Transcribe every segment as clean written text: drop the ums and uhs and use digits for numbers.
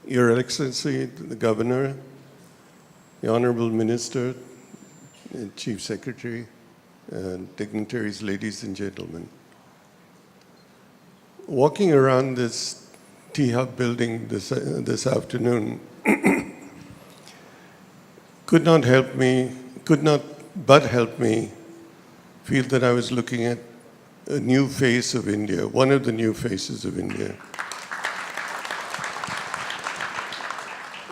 Your Excellency, the Governor, the Honorable Minister, Chief Secretary, dignitaries, ladies and gentlemen. Walking around this T-Hub building this afternoon could not but help me feel that I was looking at a new face of India, one of the new faces of India.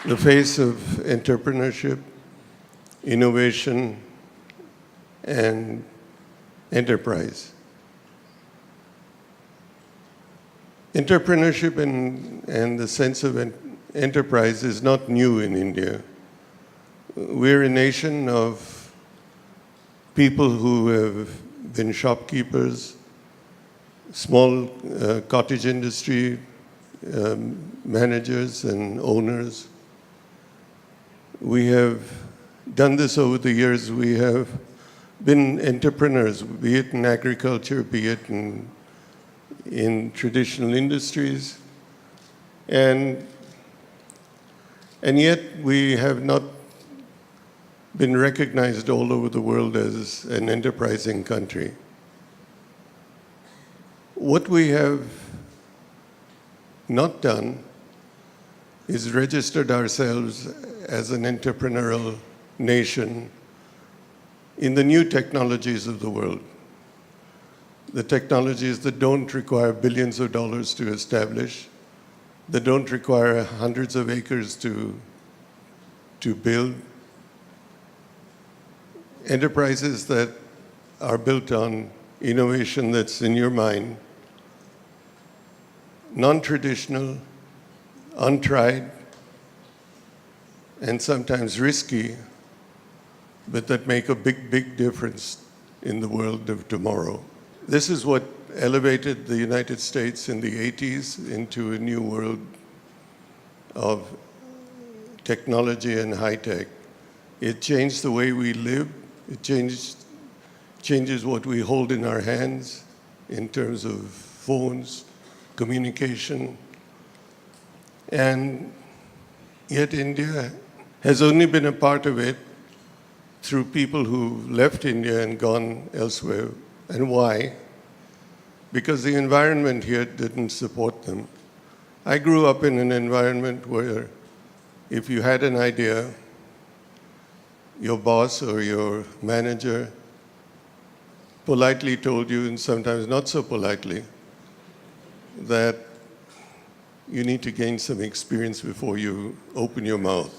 The face of entrepreneurship, innovation, and enterprise. Entrepreneurship and the sense of enterprise is not new in India. We're a nation of people who have been shopkeepers, small cottage industry managers and owners. We have done this over the years. We have been entrepreneurs, be it in agriculture, be it in traditional industries. And yet we have not been recognized all over the world as an enterprising country. What we have not done is registered ourselves as an entrepreneurial nation in the new technologies of the world. The technologies that don't require billions of dollars to establish, that don't require hundreds of acres to build. Enterprises that are built on innovation that's in your mind, non-traditional, untried, and sometimes risky, but that make a big, big difference in the world of tomorrow. This is what elevated the United States in the 80s into a new world of technology and high tech. It changed the way we live. It changes what we hold in our hands in terms of phones, communication. And yet India has only been a part of it through people who left India and gone elsewhere. And why? Because the environment here didn't support them. I grew up in an environment where if you had an idea, your boss or your manager politely told you, and sometimes not so politely, that you need to gain some experience before you open your mouth.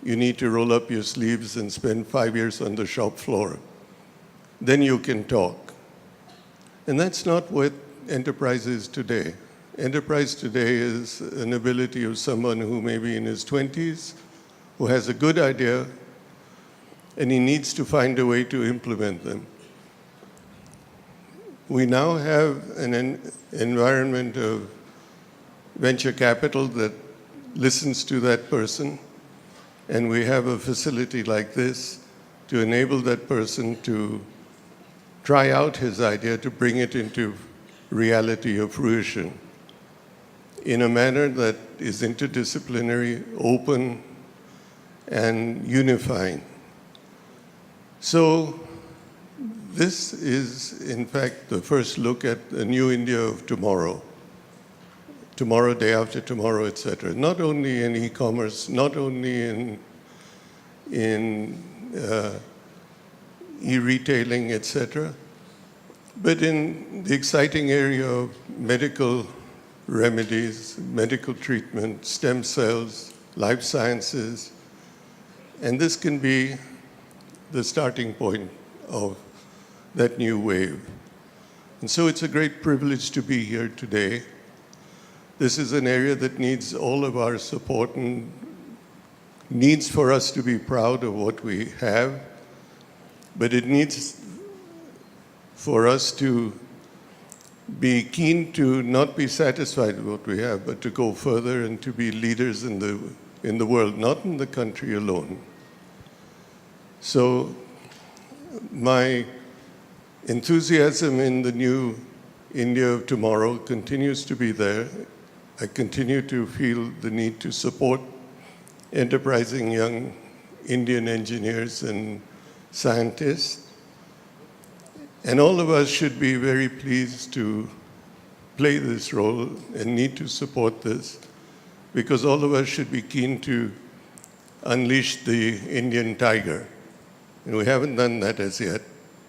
You need to roll up your sleeves and spend 5 years on the shop floor. Then you can talk. And that's not what enterprise is today. Enterprise today is an ability of someone who may be in his 20s, who has a good idea, and he needs to find a way to implement them. We now have an environment of venture capital that listens to that person, and we have a facility like this to enable that person to try out his idea, to bring it into reality or fruition in a manner that is interdisciplinary, open, and unifying. So this is, in fact, the first look at the new India of tomorrow. Tomorrow, day after tomorrow, etc. Not only in e-commerce, not only in e-retailing, etc., but in the exciting area of medical remedies, medical treatment, stem cells, life sciences, and this can be the starting point of that new wave. And so it's a great privilege to be here today. This is an area that needs all of our support and needs for us to be proud of what we have, but it needs for us to be keen to not be satisfied with what we have, but to go further and to be leaders in the world, not in the country alone. So my enthusiasm in the new India of tomorrow continues to be there. I continue to feel the need to support enterprising young Indian engineers and scientists. And all of us should be very pleased to play this role and need to support this, because all of us should be keen to unleash the Indian tiger. And we haven't done that as yet.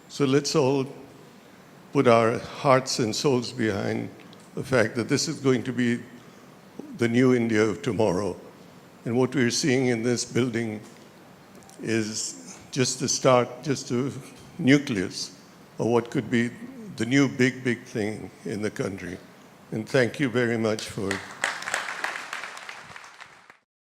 So let's all put our hearts and souls behind the fact that this is going to be the new India of tomorrow. And what we're seeing in this building is just the start, just a nucleus of what could be the new big thing in the country. And thank you very much for